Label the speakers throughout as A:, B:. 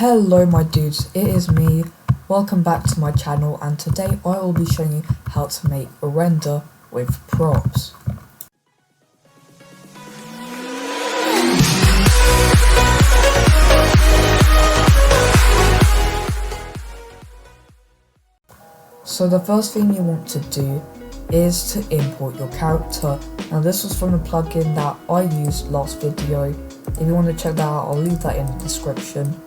A: Hello my dudes, it is me. Welcome back to my channel, and today I will be showing you how to make a render with props. So the first thing you want to do is to import your character. Now this was from a plugin that I used last video. If you want to check that out, I'll leave that in the description.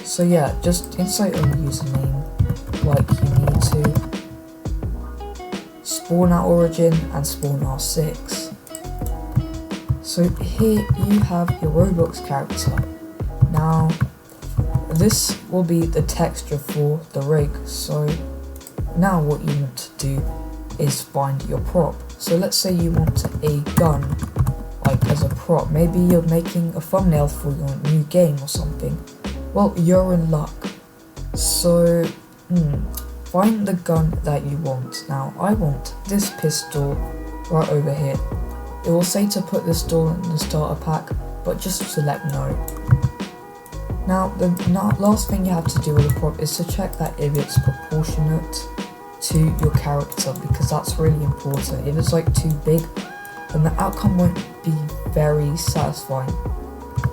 A: So yeah, just insert your username like you need to. Spawn at origin and spawn R6. So here you have your Roblox character. Now this will be the texture for the rig. So now what you want to do is find your prop. So let's say you want a gun like as a prop. Maybe you're making a thumbnail for your new game or something. Well, you're in luck. So find the gun that you want. Now I want this pistol right over here. It will say to put this tool in the starter pack, but just select no. Now the last thing you have to do with the prop is to check that if it's proportionate to your character, because that's really important. If it's like too big, then the outcome won't be very satisfying.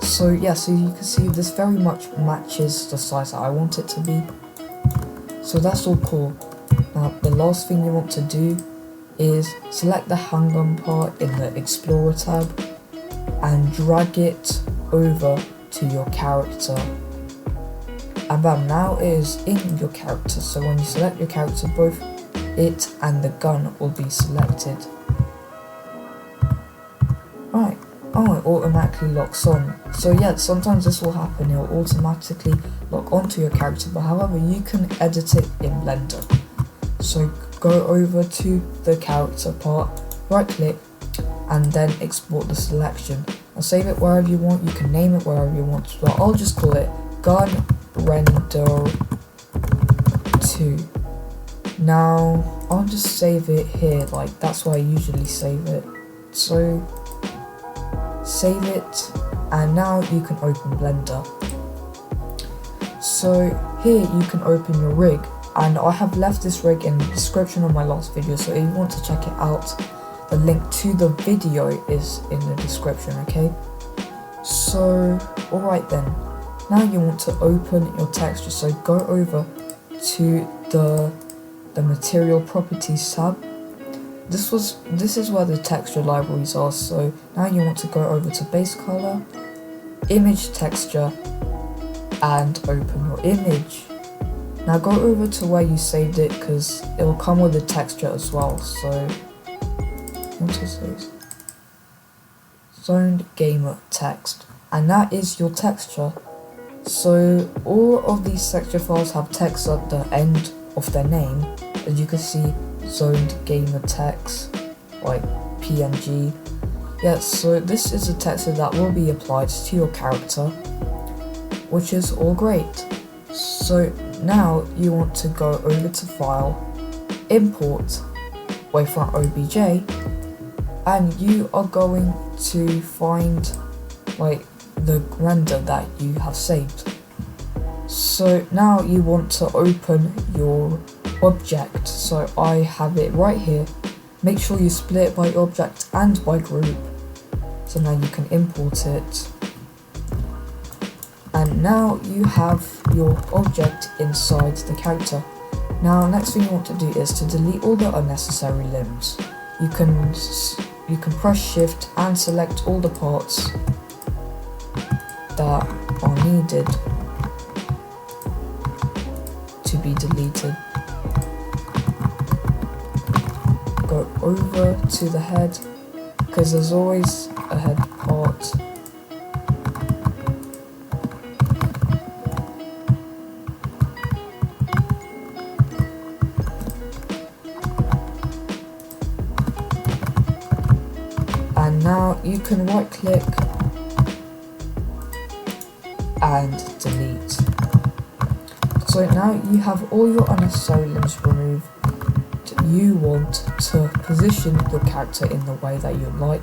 A: So yeah, so you can see this very much matches the size that I want it to be. So that's all cool. Now the last thing you want to do is select the handgun part in the Explorer tab and drag it over to your character. And bam, now it is in your character. So when you select your character, both it and the gun will be selected. Right. Oh, it automatically locks on. So yeah, sometimes this will happen, it will automatically lock onto your character, but however you can edit it in Blender. So go over to the character part, right click, and then export the selection. I'll save it wherever you want, you can name it wherever you want, but I'll just call it Gun Render 2. Now I'll just save it here, like that's where I usually save it. So save it, and now you can open Blender. So here you can open your rig, and I have left this rig in the description of my last video, so if you want to check it out, the link to the video is in the description, okay? So alright then, now you want to open your texture, so go over to the material properties tab. This is where the texture libraries are. So now you want to go over to base color, image texture, and open your image. Now go over to where you saved it, because it will come with the texture as well. So what is this? Zoned gamer text, and that is your texture. So all of these texture files have text at the end of their name, as you can see. Zoned gamer text, like PNG. Yeah, so this is a texture that will be applied to your character, which is all great. So now you want to go over to File, Import, Wavefront OBJ, and you are going to find like the render that you have saved. So now you want to open your object. So I have it right here. Make sure you split it by object and by group. So now you can import it. And now you have your object inside the character. Now next thing you want to do is to delete all the unnecessary limbs. You can press shift and select all the parts that are needed to be deleted. Go over to the head, because there's always a head part. And now you can right click and delete. So now you have all your unnecessary limbs removed. You want to position your character in the way that you like.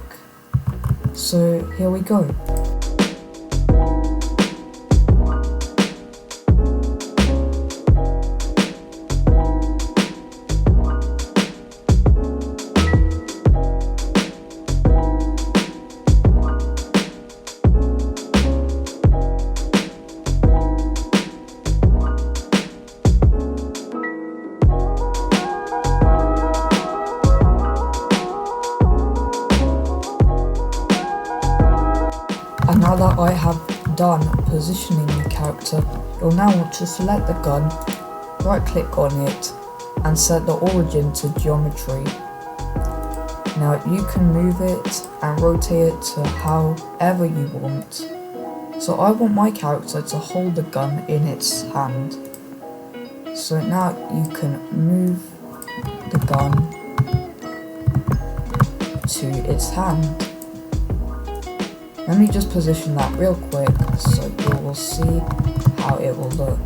A: So here we go. positioning the character, you'll now want to select the gun, right click on it, and set the origin to geometry. Now you can move it and rotate it to however you want. So I want my character to hold the gun in its hand. So now you can move the gun to its hand. Let me just position that real quick so you will see how it will look.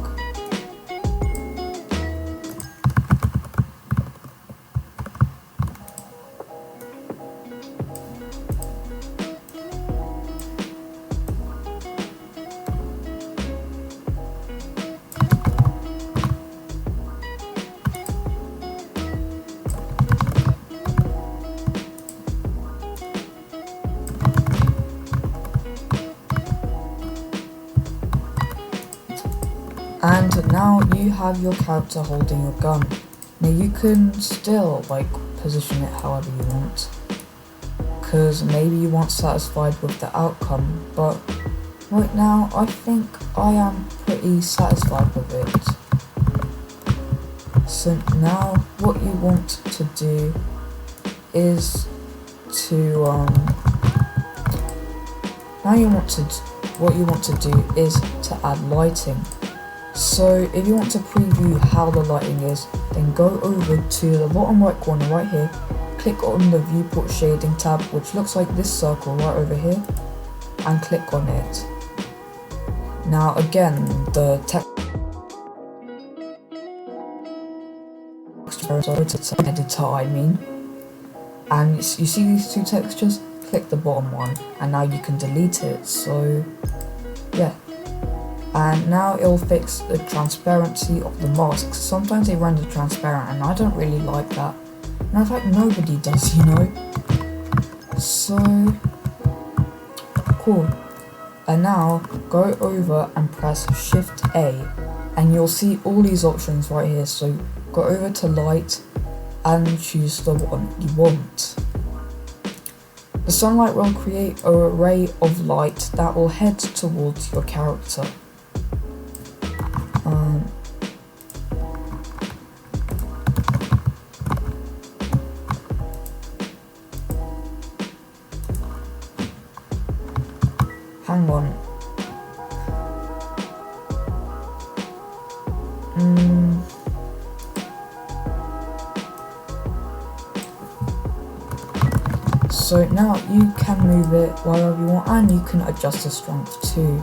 A: And now you have your character holding your gun. Now you can still position it however you want, because maybe you weren't satisfied with the outcome, but right now I think I am pretty satisfied with it. So now what you want to do is to add lighting. So if you want to preview how the lighting is, then go over to the bottom right corner right here, click on the viewport shading tab, which looks like this circle right over here, and click on it. Now again, the editor, and you see these two textures, click the bottom one, and now you can delete it. So yeah. And now it'll fix the transparency of the masks. Sometimes they render transparent and I don't really like that. And in fact nobody does, you know. So cool. And now go over and press Shift A and you'll see all these options right here. So go over to light and choose the one you want. The sunlight will create a ray of light that will head towards your character. Hang on. So now you can move it wherever you want, and you can adjust the strength too.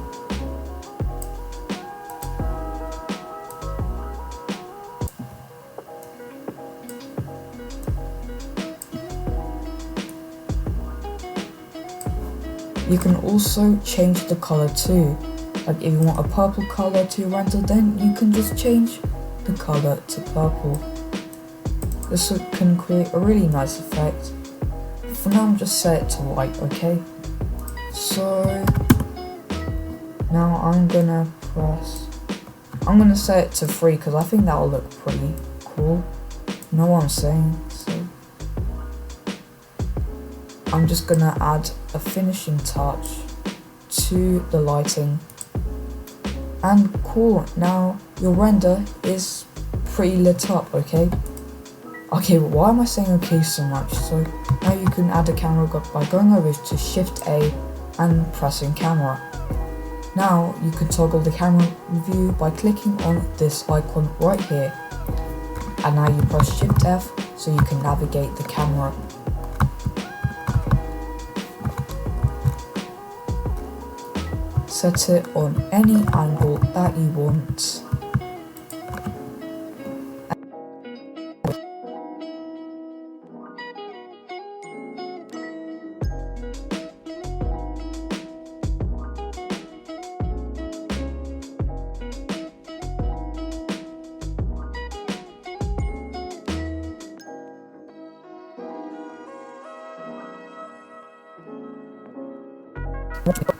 A: You can also change the color too. Like if you want a purple color to render, then you can just change the color to purple. This can create a really nice effect. For now I'm just set it to white, okay? So now I'm gonna set it to 3 because I think that will look pretty cool. You know what I'm saying? So I'm just gonna add a finishing touch to the lighting. And cool, now your render is pretty lit up, okay? Okay, but why am I saying okay so much? So now you can add a camera by going over to Shift A and pressing camera. Now you can toggle the camera view by clicking on this icon right here. And now you press Shift F so you can navigate the camera. Set it on any angle that you want.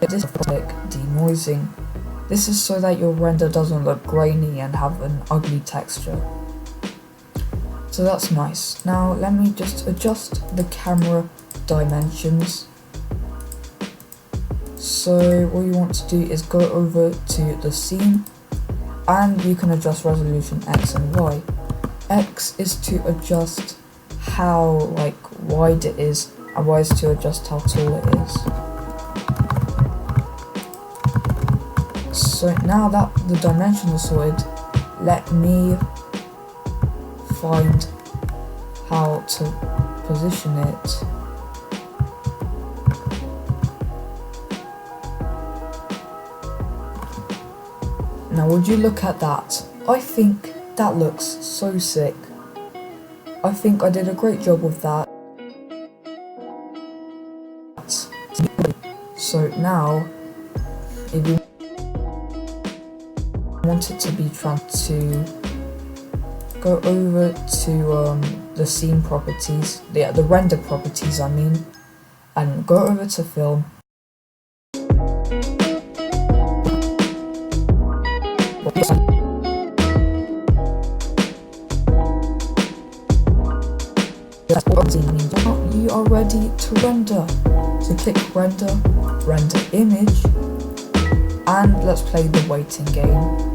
A: This is denoising. This is so that your render doesn't look grainy and have an ugly texture. So that's nice. Now let me just adjust the camera dimensions So what you want to do is go over to the scene, and you can adjust resolution X and Y. X is to adjust how wide it is, and Y is to adjust how tall it is. So now that the dimensions are sorted, let me find how to position it. Now would you look at that? I think that looks so sick. I think I did a great job with that. So now, if you want it to be to go over to the scene properties, the render properties I mean, and go over to film. You are ready to render. So click render, render image, and let's play the waiting game.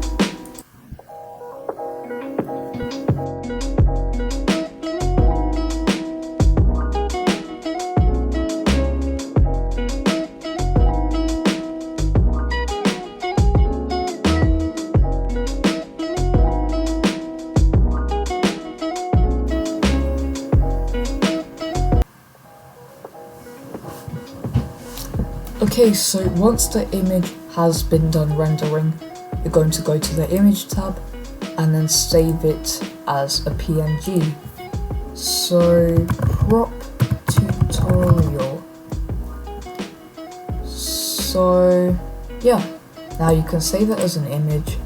A: Okay, so once the image has been done rendering, you're going to go to the image tab and then save it as a PNG. So crop tutorial. So yeah, now you can save it as an image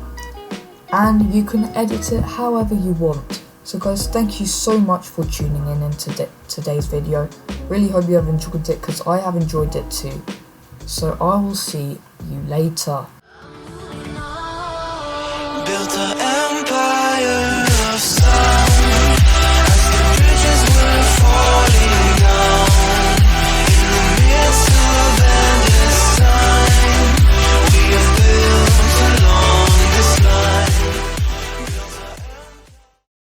A: and you can edit it however you want. So guys, thank you so much for tuning in today's video. Really hope you have enjoyed it, because I have enjoyed it too. So I will see you later.
B: Built an empire.